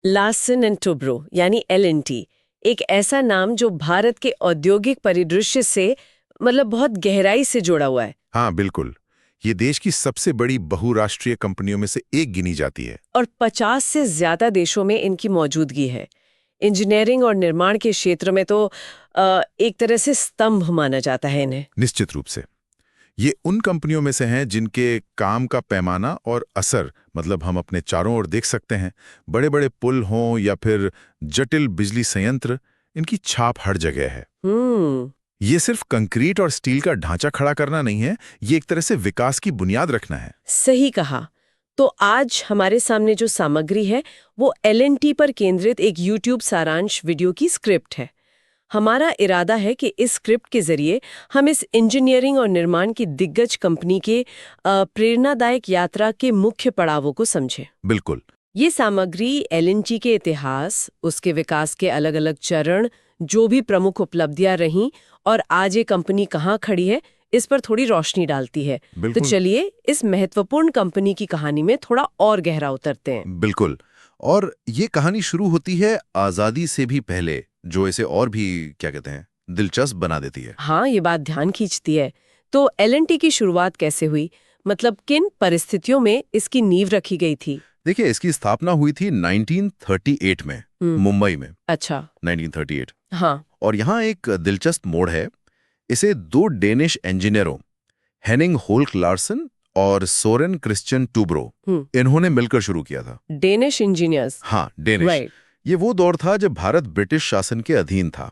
Larsen and Toubro यानी LNT, एक ऐसा नाम जो भारत के औद्योगिक परिदृश्य से मतलब बहुत गहराई से जुड़ा हुआ है। हाँ बिल्कुल, ये देश की सबसे बड़ी बहुराष्ट्रीय कंपनियों में से एक गिनी जाती है। और 50 से ज्यादा देशों में इनकी मौजूदगी है। इंजीनियरिंग और निर्माण के क्षेत्र में तो एक तरह से स्तंभ माना जाता है इन्हें। निश्चित रूप से ये उन कंपनियों में से हैं जिनके काम का पैमाना और असर मतलब हम अपने चारों ओर देख सकते हैं। बड़े बड़े पुल हों या फिर जटिल बिजली संयंत्र, इनकी छाप हर जगह है। ये सिर्फ कंक्रीट और स्टील का ढांचा खड़ा करना नहीं है, ये एक तरह से विकास की बुनियाद रखना है। सही कहा। तो आज हमारे सामने जो सामग्री है वो LNT पर केंद्रित एक YouTube सारांश वीडियो की स्क्रिप्ट है। हमारा इरादा है कि इस स्क्रिप्ट के जरिए हम इस इंजीनियरिंग और निर्माण की दिग्गज कंपनी के प्रेरणादायक यात्रा के मुख्य पड़ावों को समझें। बिल्कुल। ये सामग्री LNT के इतिहास, उसके विकास के अलग-अलग चरण, जो भी प्रमुख उपलब्धियां रहीं और आज ये कंपनी कहाँ खड़ी है, इस पर थोड़ी रोशनी डालती है। तो चलिए इस महत्वपूर्ण कंपनी की कहानी में थोड़ा और गहरा उतरते हैं। बिल्कुल। और ये कहानी शुरू होती है आजादी से भी पहले, जो इसे और भी क्या कहते हैं, दिलचस्प बना देती है। हाँ, ये बात ध्यान खींचती है। तो LNT की शुरुआत कैसे हुई, मतलब किन परिस्थितियों में इसकी नींव रखी गई थी? देखिए, इसकी स्थापना हुई थी 1938 में, मुंबई में। अच्छा। 1938। हाँ। और यहाँ एक दिलचस्प मोड़ है। इसे दो डेनिश इंजीनियरों, हेनिंग होल्क लार्सन और सोरेन क्रिश्चियन टूब्रो, इन्होंने मिलकर शुरू किया था। Danish engineers. हाँ, डेनिश। ये वो दौर था जब भारत ब्रिटिश शासन के अधीन था।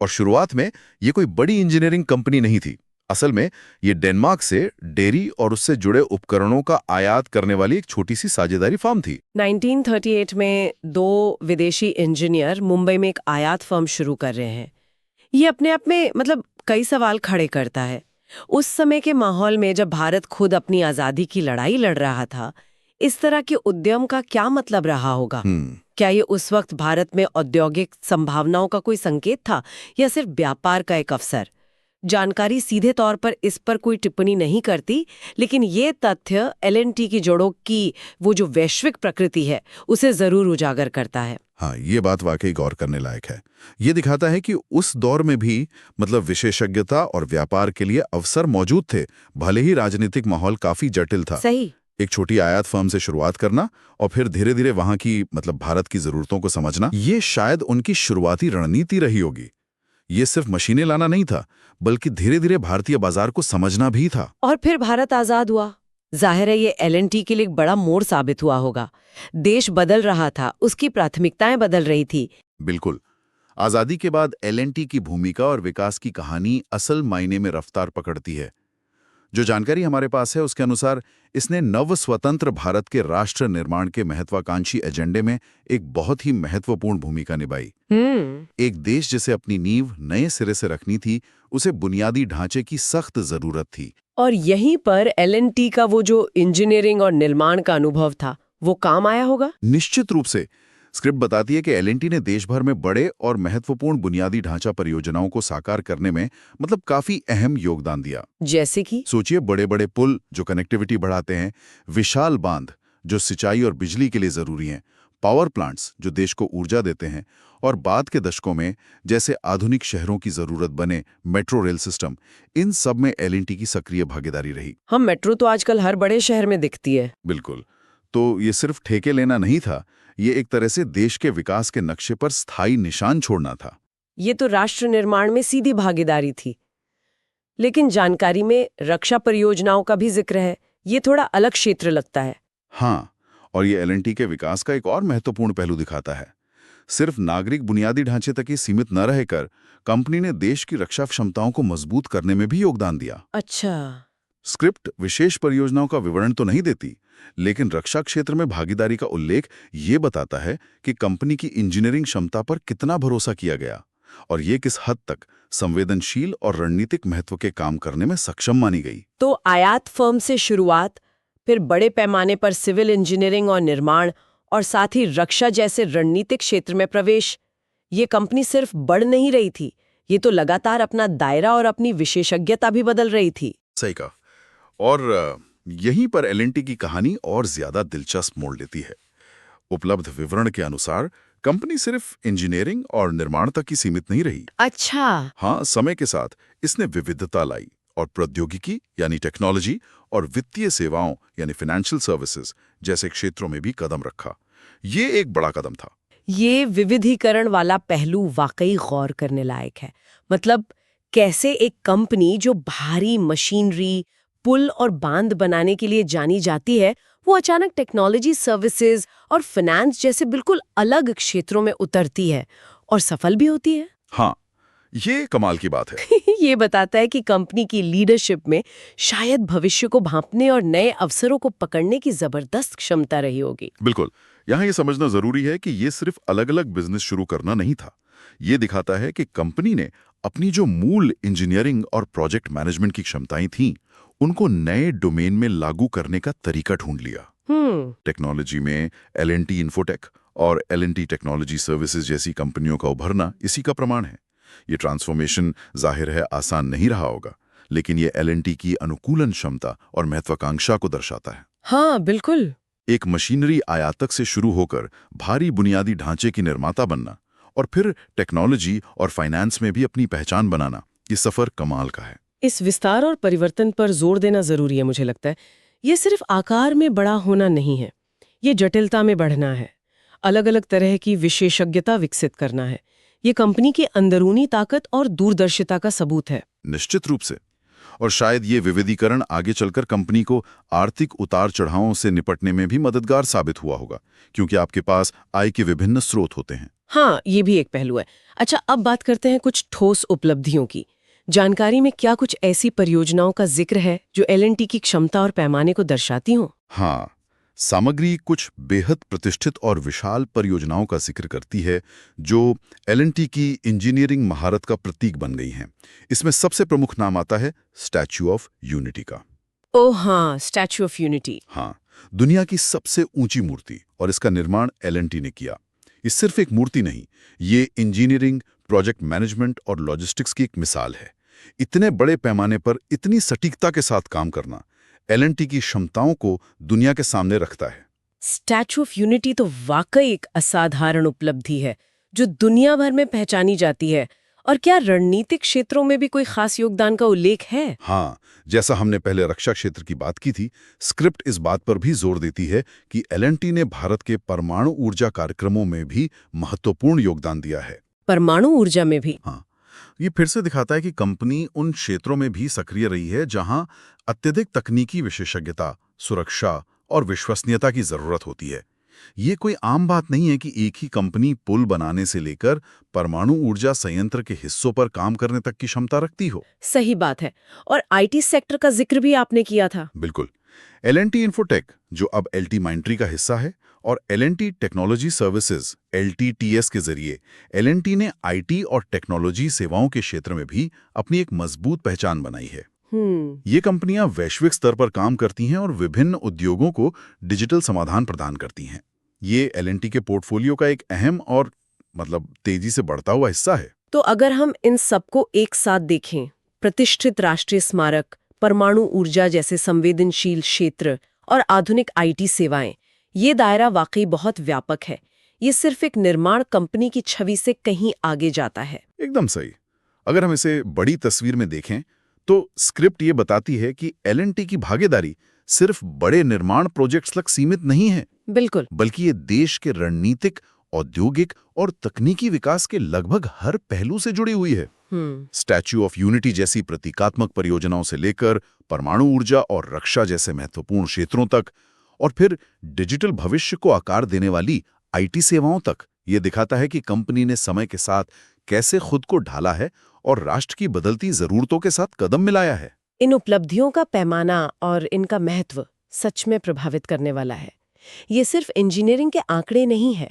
और शुरुआत में ये कोई बड़ी इंजीनियरिंग कंपनी नहीं थी। असल में ये डेनमार्क से डेयरी और उससे जुड़े उपकरणों का आयात करने वाली एक छोटी सी साझेदारी फर्म थी। 1938 में दो विदेशी इंजीनियर मुंबई में एक आयात फर्म शुरू कर रहे हैं। ये अपने आप में मतलब कई सवाल खड़े करता है। उस समय के माहौल में जब भारत खुद अपनी आजादी की लड़ाई लड़ रहा था, इस तरह के उद्यम का क्या मतलब रहा होगा? क्या ये उस वक्त भारत में औद्योगिक संभावनाओं का कोई संकेत था या सिर्फ व्यापार का एक अवसर? जानकारी सीधे तौर पर इस पर कोई टिप्पणी नहीं करती, लेकिन ये तथ्य LNT की जड़ों की वो जो वैश्विक प्रकृति है उसे जरूर उजागर करता है। हाँ, ये बात वाकई गौर करने लायक है। ये दिखाता है कि उस दौर में भी मतलब विशेषज्ञता और व्यापार के लिए अवसर मौजूद थे, भले ही राजनीतिक माहौल काफी जटिल था। सही। एक छोटी आयात फर्म से शुरुआत करना और फिर धीरे धीरे वहां की मतलब भारत की जरूरतों को समझना, ये शायद उनकी शुरुआती रणनीति रही होगी। ये सिर्फ मशीनें लाना नहीं था, बल्कि धीरे धीरे भारतीय बाजार को समझना भी था। और फिर भारत आजाद हुआ। जाहिर है ये LNT के लिए एक बड़ा मोड़ साबित हुआ होगा। देश बदल रहा था, उसकी प्राथमिकताएं बदल रही थी। बिल्कुल। आजादी के बाद LNT की भूमिका और विकास की कहानी असल मायने में रफ्तार पकड़ती है। जो जानकारी हमारे पास है उसके अनुसार इसने नव स्वतंत्र भारत के राष्ट्र निर्माण के महत्वाकांक्षी एजेंडे में एक बहुत ही महत्वपूर्ण भूमिका निभाई। एक देश जिसे अपनी नींव नए सिरे से रखनी थी, उसे बुनियादी ढांचे की सख्त जरूरत थी। और यहीं पर LNT का वो जो इंजीनियरिंग और निर्माण का अनुभव था वो काम आया होगा। निश्चित रूप से। स्क्रिप्ट बताती है कि LNT ने देश भर में बड़े और महत्वपूर्ण बुनियादी ढांचा परियोजनाओं को साकार करने में मतलब काफी अहम योगदान दिया। जैसे कि सोचिए, बड़े बड़े पुल जो कनेक्टिविटी बढ़ाते हैं, विशाल बांध जो सिंचाई और बिजली के लिए जरूरी हैं, पावर प्लांट्स जो देश को ऊर्जा देते हैं, और बाद के दशकों में जैसे आधुनिक शहरों की जरूरत बने मेट्रो रेल सिस्टम, इन सब में LNT की सक्रिय भागीदारी रही। हम मेट्रो तो आजकल हर बड़े शहर में दिखती है। बिल्कुल। तो ये सिर्फ ठेके लेना नहीं था, ये एक तरह से देश के विकास के नक्शे पर स्थायी निशान छोड़ना था। ये तो राष्ट्र निर्माण में सीधी भागीदारी थी। लेकिन जानकारी में रक्षा परियोजनाओं का भी जिक्र है। ये थोड़ा अलग क्षेत्र लगता है। हाँ, और ये LNT के विकास का एक और महत्वपूर्ण पहलू दिखाता है। सिर्फ नागरिक बुनियादी ढांचे तक ही सीमित न रहकर कंपनी ने देश की रक्षा क्षमताओं को मजबूत करने में भी योगदान दिया। अच्छा। स्क्रिप्ट विशेष परियोजनाओं का विवरण तो नहीं देती, लेकिन रक्षा क्षेत्र में भागीदारी का उल्लेख ये बताता है कि कंपनी की इंजीनियरिंग क्षमता पर कितना भरोसा किया गया और ये किस हद तक संवेदनशील और रणनीतिक महत्व के काम करने में सक्षम मानी गई। तो आयात फर्म से शुरुआत, फिर बड़े पैमाने पर सिविल इंजीनियरिंग और निर्माण, और साथ ही रक्षा जैसे रणनीतिक क्षेत्र में प्रवेश। ये कंपनी सिर्फ बढ़ नहीं रही थी, ये तो लगातार अपना दायरा और अपनी विशेषज्ञता भी बदल रही थी। सही कहा। और यहीं पर LNT की कहानी और ज्यादा दिलचस्प मोड़ लेती है। उपलब्ध विवरण के अनुसार कंपनी सिर्फ इंजीनियरिंग और निर्माण तक ही सीमित नहीं रही। अच्छा। हाँ, समय के साथ इसने विविधता लाई और प्रौद्योगिकी यानी टेक्नोलॉजी और वित्तीय सेवाओं यानी फाइनेंशियल सर्विसेज जैसे क्षेत्रों में भी कदम रखा। ये एक बड़ा कदम था। ये विविधीकरण वाला पहलू वाकई गौर करने लायक है। मतलब कैसे एक कंपनी जो भारी मशीनरी, पुल और बांध बनाने के लिए जानी जाती है, वो अचानक टेक्नोलॉजी सर्विसेज और फाइनेंस जैसे बिल्कुल अलग क्षेत्रों में उतरती है और सफल भी होती है। हाँ, ये कमाल की बात है। ये बताता है कि कंपनी की लीडरशिप में शायद भविष्य को भांपने और नए अवसरों को पकड़ने की जबरदस्त क्षमता रही होगी। बिल्कुल। यहाँ ये समझना जरूरी है कि ये सिर्फ अलग-अलग बिजनेस शुरू करना नहीं था। ये दिखाता है कि कंपनी ने अपनी जो मूल इंजीनियरिंग और प्रोजेक्ट मैनेजमेंट की क्षमताएं थीं, उनको नए डोमेन में लागू करने का तरीका ढूंढ लिया। टेक्नोलॉजी में L&T इन्फोटेक और L&T टेक्नोलॉजी सर्विसेज जैसी कंपनियों का उभरना इसी का प्रमाण है। ये ट्रांसफॉर्मेशन जाहिर है आसान नहीं रहा होगा, लेकिन ये L&T की अनुकूलन क्षमता और महत्वाकांक्षा को दर्शाता है। हाँ, बिल्कुल। एक मशीनरी आयातक से शुरू होकर भारी बुनियादी ढांचे की निर्माता बनना और फिर टेक्नोलॉजी और फाइनेंस में भी अपनी पहचान बनाना, ये सफर कमाल का है। इस विस्तार और परिवर्तन पर जोर देना जरूरी है। मुझे लगता है ये सिर्फ आकार में बड़ा होना नहीं है, ये जटिलता में बढ़ना है, अलग अलग तरह की विशेषज्ञता विकसित करना है। ये कंपनी की अंदरूनी ताकत और दूरदर्शिता का सबूत है। निश्चित रूप से। और शायद ये विविधीकरण आगे चलकर कंपनी को आर्थिक उतार चढ़ावों से निपटने में भी मददगार साबित हुआ होगा, क्योंकि आपके पास आय के विभिन्न स्रोत होते हैं। हाँ, ये भी एक पहलू है। अच्छा, अब बात करते हैं कुछ ठोस उपलब्धियों की। जानकारी में क्या कुछ ऐसी परियोजनाओं का जिक्र है जो L&T की क्षमता और पैमाने को दर्शाती हों? हाँ, सामग्री कुछ बेहद प्रतिष्ठित और विशाल परियोजनाओं का जिक्र करती है जो L&T की इंजीनियरिंग महारत का प्रतीक बन गई हैं। इसमें सबसे प्रमुख नाम आता है स्टैच्यू ऑफ यूनिटी का। ओह हाँ, स्टैच्यू ऑफ यूनिटी। हाँ, दुनिया की सबसे ऊंची मूर्ति, और इसका निर्माण L&T ने किया। ये सिर्फ एक मूर्ति नहीं, ये इंजीनियरिंग, प्रोजेक्ट मैनेजमेंट और लॉजिस्टिक्स की एक मिसाल है। इतने बड़े पैमाने पर इतनी सटीकता के साथ काम करना L&T की क्षमताओं को दुनिया के सामने रखता है। स्टैच्यू ऑफ यूनिटी तो वाकई एक असाधारण उपलब्धि है जो दुनिया भर में पहचानी जाती है। और क्या रणनीतिक क्षेत्रों में भी कोई खास योगदान का उल्लेख है? हाँ, जैसा हमने पहले रक्षा क्षेत्र की बात की थी, स्क्रिप्ट इस बात पर भी जोर देती है कि L&T ने भारत के परमाणु ऊर्जा कार्यक्रमों में भी महत्वपूर्ण योगदान दिया है। परमाणु ऊर्जा में भी? हाँ, ये फिर से दिखाता है कि कंपनी उन क्षेत्रों में भी सक्रिय रही है जहां अत्यधिक तकनीकी विशेषज्ञता, सुरक्षा और विश्वसनीयता की जरूरत होती है। ये कोई आम बात नहीं है कि एक ही कंपनी पुल बनाने से लेकर परमाणु ऊर्जा संयंत्र के हिस्सों पर काम करने तक की क्षमता रखती हो। सही बात है। और IT सेक्टर का जिक्र भी आपने किया था। बिल्कुल। L&T इन्फोटेक, जो अब L&T माइंट्री का हिस्सा है, और L&T टेक्नोलॉजी सर्विसेज LTTS के जरिए L&T ने IT और टेक्नोलॉजी सेवाओं के क्षेत्र में भी अपनी एक मजबूत पहचान बनाई है। ये कंपनियां वैश्विक स्तर पर काम करती हैं और विभिन्न उद्योगों को डिजिटल समाधान प्रदान करती हैं। ये L&T के पोर्टफोलियो का एक अहम और तेजी से बढ़ता हुआ हिस्सा है। तो अगर हम इन सबको एक साथ देखें, प्रतिष्ठित राष्ट्रीय स्मारक, परमाणु ऊर्जा जैसे संवेदनशील क्षेत्र और आधुनिक IT सेवाएं, ये दायरा वाकई बहुत व्यापक है। ये सिर्फ एक निर्माण कंपनी की छवि से कहीं आगे जाता है। एकदम सही। अगर हम इसे बड़ी तस्वीर में देखें तो स्क्रिप्ट ये बताती है कि L&T की भागीदारी सिर्फ बड़े निर्माण प्रोजेक्ट्स तक सीमित नहीं है। बिल्कुल। बल्कि ये देश के रणनीतिक, औद्योगिक और तकनीकी विकास के लगभग हर पहलू से जुड़ी हुई है। स्टैच्यू ऑफ यूनिटी जैसी प्रतीकात्मक परियोजनाओं से लेकर परमाणु ऊर्जा और रक्षा जैसे महत्वपूर्ण क्षेत्रों तक, और फिर डिजिटल भविष्य को आकार देने वाली IT सेवाओं तक, ये दिखाता है कि कंपनी ने समय के साथ कैसे खुद को ढाला है और राष्ट्र की बदलती जरूरतों के साथ कदम मिलाया है। इन उपलब्धियों का पैमाना और इनका महत्व सच में प्रभावित करने वाला है। ये सिर्फ इंजीनियरिंग के आंकड़े नहीं है,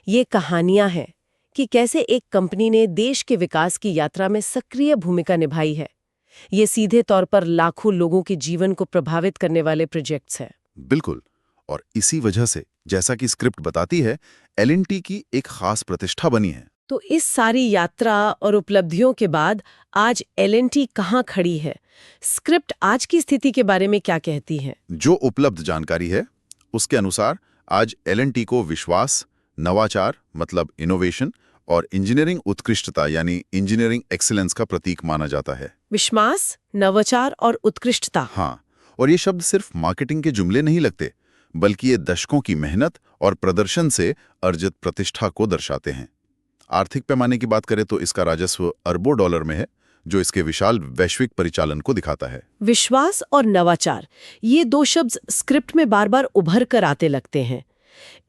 ये कहानियां हैं कि कैसे एक कंपनी ने देश के विकास की यात्रा में सक्रिय भूमिका निभाई है। ये सीधे तौर पर लाखों लोगों के जीवन को प्रभावित करने वाले प्रोजेक्ट्स हैं। बिल्कुल। और इसी वजह से, जैसा कि स्क्रिप्ट बताती है, L&T की एक खास प्रतिष्ठा बनी है। तो इस सारी यात्रा और उपलब्धियों के बाद आज L&T कहाँ खड़ी है? स्क्रिप्ट आज की स्थिति के बारे में क्या कहती है? जो उपलब्ध जानकारी है उसके अनुसार आज एल&टी को विश्वास, नवाचार मतलब इनोवेशन और इंजीनियरिंग उत्कृष्टता यानी इंजीनियरिंग एक्सीलेंस का प्रतीक माना जाता है। विश्वास, नवाचार और उत्कृष्टता। हाँ, और ये शब्द सिर्फ मार्केटिंग के जुमले नहीं लगते, बल्कि ये दशकों की मेहनत और प्रदर्शन से अर्जित प्रतिष्ठा को दर्शाते हैं। आर्थिक पैमाने की बात करें तो इसका राजस्व अरबों डॉलर में है, जो इसके विशाल वैश्विक परिचालन को दिखाता है। विश्वास और नवाचार, ये दो शब्द स्क्रिप्ट में बार बार उभर कर आते लगते हैं।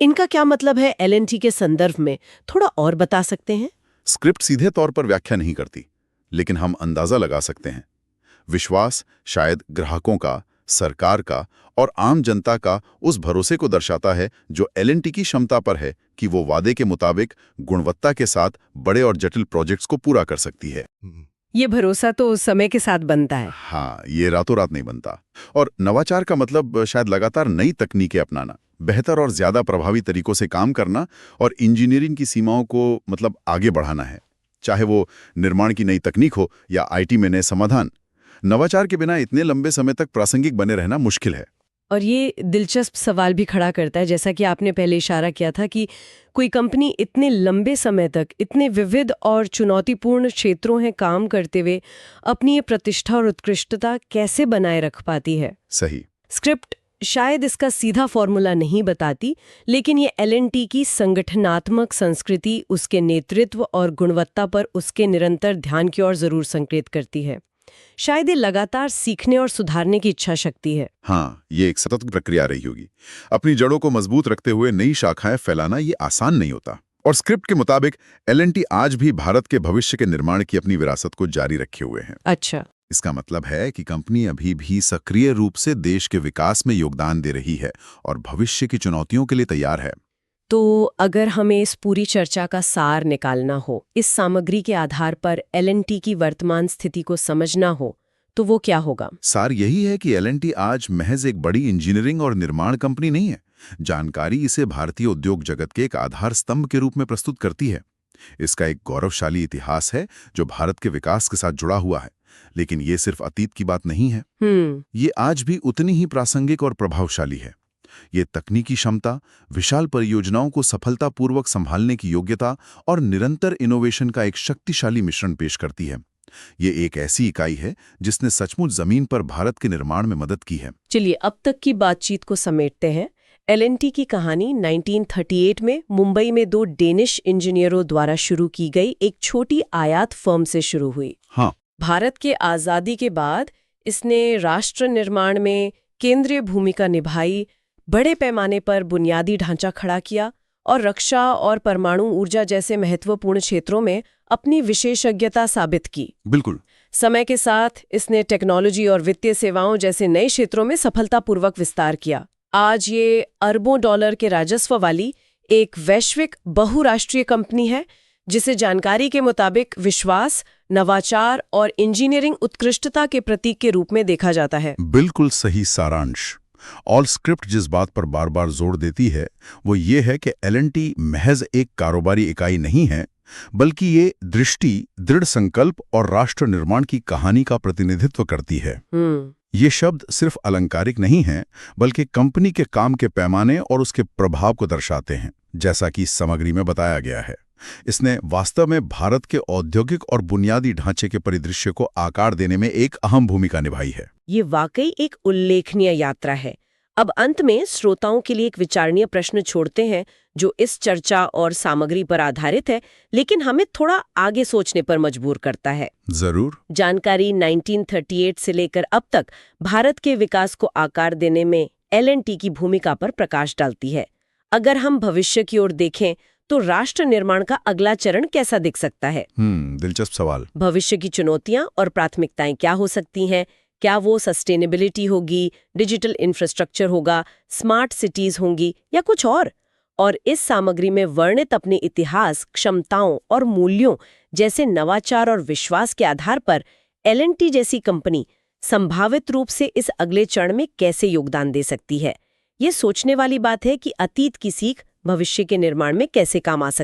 इनका क्या मतलब है एल&टी के संदर्भ में, थोड़ा और बता सकते हैं? स्क्रिप्ट सीधे तौर पर व्याख्या नहीं करती, लेकिन हम अंदाजा लगा सकते हैं। विश्वास शायद ग्राहकों का, सरकार का और आम जनता का उस भरोसे को दर्शाता है जो एल&टी की क्षमता पर है कि वो वादे के मुताबिक गुणवत्ता के साथ बड़े और जटिल प्रोजेक्ट्स को पूरा कर सकती है। ये भरोसा तो समय के साथ बनता है। हाँ, ये रातों रात नहीं बनता। और नवाचार का मतलब शायद लगातार नई तकनीकें अपनाना, बेहतर और ज्यादा प्रभावी तरीकों से काम करना और इंजीनियरिंग की सीमाओं को मतलब आगे बढ़ाना है, चाहे वो निर्माण की नई तकनीक हो या आईटी में नए समाधान। नवाचार के बिना इतने लंबे समय तक प्रासंगिक बने रहना मुश्किल है। और ये दिलचस्प सवाल भी खड़ा करता है, जैसा कि आपने पहले इशारा किया था कि कोई कंपनी इतने लंबे समय तक इतने विविध और चुनौतीपूर्ण क्षेत्रों में काम करते हुए अपनी ये प्रतिष्ठा और उत्कृष्टता कैसे बनाए रख पाती है। सही। स्क्रिप्ट शायद इसका सीधा फॉर्मूला नहीं बताती, लेकिन ये एल&टी की संगठनात्मक संस्कृति, उसके नेतृत्व और गुणवत्ता पर उसके निरंतर ध्यान की ओर जरूर संकेत करती है। शायद ये लगातार सीखने और सुधारने की इच्छा शक्ति है। हाँ, ये एक सतत प्रक्रिया रही होगी। अपनी जड़ों को मजबूत रखते हुए नई शाखाएं फैलाना ये आसान नहीं होता। और स्क्रिप्ट के मुताबिक एल&टी आज भी भारत के भविष्य के निर्माण की अपनी विरासत को जारी रखे हुए हैं। अच्छा, इसका मतलब है कि कंपनी अभी भी सक्रिय रूप से देश के विकास में योगदान दे रही है और भविष्य की चुनौतियों के लिए तैयार है। तो अगर हमें इस पूरी चर्चा का सार निकालना हो, इस सामग्री के आधार पर एल&टी की वर्तमान स्थिति को समझना हो, तो वो क्या होगा? सार यही है कि एल&टी आज महज एक बड़ी इंजीनियरिंग और निर्माण कंपनी नहीं है। जानकारी इसे भारतीय उद्योग जगत के एक आधार स्तंभ के रूप में प्रस्तुत करती है। इसका एक गौरवशाली इतिहास है जो भारत के विकास के साथ जुड़ा हुआ है, लेकिन ये सिर्फ अतीत की बात नहीं है। ये आज भी उतनी ही प्रासंगिक और प्रभावशाली है। ये तकनीकी क्षमता, विशाल परियोजनाओं को सफलतापूर्वक संभालने की योग्यता और निरंतर इनोवेशन का एक शक्तिशाली मिश्रण पेश करती है। ये एक ऐसी इकाई है जिसने सचमुच जमीन पर भारत के निर्माण में मदद की है। चलिए अब तक की बातचीत को समेटते हैं। एल&टी की कहानी 1938 में मुंबई में दो डेनिश इंजीनियरों द्वारा शुरू की गई एक छोटी आयात फर्म से शुरू हुई। हाँ, भारत के आज़ादी के बाद इसने राष्ट्र निर्माण में केंद्रीय भूमिका निभाई, बड़े पैमाने पर बुनियादी ढांचा खड़ा किया और रक्षा और परमाणु ऊर्जा जैसे महत्वपूर्ण क्षेत्रों में अपनी विशेषज्ञता साबित की। बिल्कुल। समय के साथ इसने टेक्नोलॉजी और वित्तीय सेवाओं जैसे नए क्षेत्रों में सफलतापूर्वक विस्तार किया। आज ये अरबों डॉलर के राजस्व वाली एक वैश्विक बहुराष्ट्रीय कंपनी है, जिसे जानकारी के मुताबिक विश्वास, नवाचार और इंजीनियरिंग उत्कृष्टता के प्रतीक के रूप में देखा जाता है। बिल्कुल सही सारांश। ऑल स्क्रिप्ट जिस बात पर बार बार जोर देती है वो ये है कि एल&टी महज एक कारोबारी इकाई नहीं है, बल्कि ये दृष्टि, दृढ़ संकल्प और राष्ट्र निर्माण की कहानी का प्रतिनिधित्व करती है। ये शब्द सिर्फ अलंकारिक नहीं हैं, बल्कि कंपनी के काम के पैमाने और उसके प्रभाव को दर्शाते हैं, जैसा कि इस सामग्री में बताया गया है। इसने वास्तव में भारत के औद्योगिक और बुनियादी ढांचे के परिदृश्य को आकार देने में एक अहम भूमिका निभाई है। ये वाकई एक उल्लेखनीय यात्रा है। अब अंत में श्रोताओं के लिए एक विचारणीय प्रश्न छोड़ते हैं जो इस चर्चा और सामग्री पर आधारित है, लेकिन हमें थोड़ा आगे सोचने पर मजबूर करता है। जरूर। जानकारी 1938 से लेकर अब तक भारत के विकास को आकार देने में एल&टी की भूमिका पर प्रकाश डालती है। अगर हम भविष्य की ओर देखें तो राष्ट्र निर्माण का अगला चरण कैसा दिख सकता है? दिलचस्प सवाल। भविष्य की चुनौतियां और प्राथमिकताएं क्या हो सकती हैं? क्या वो सस्टेनेबिलिटी होगी, डिजिटल इंफ्रास्ट्रक्चर होगा, स्मार्ट सिटीज होंगी या कुछ और? और इस सामग्री में वर्णित अपने इतिहास, क्षमताओं और मूल्यों जैसे नवाचार और विश्वास के आधार पर एल&टी जैसी कंपनी संभावित रूप से इस अगले चरण में कैसे योगदान दे सकती है? ये सोचने वाली बात है कि अतीत की सीख भविष्य के निर्माण में कैसे काम आ सकती है।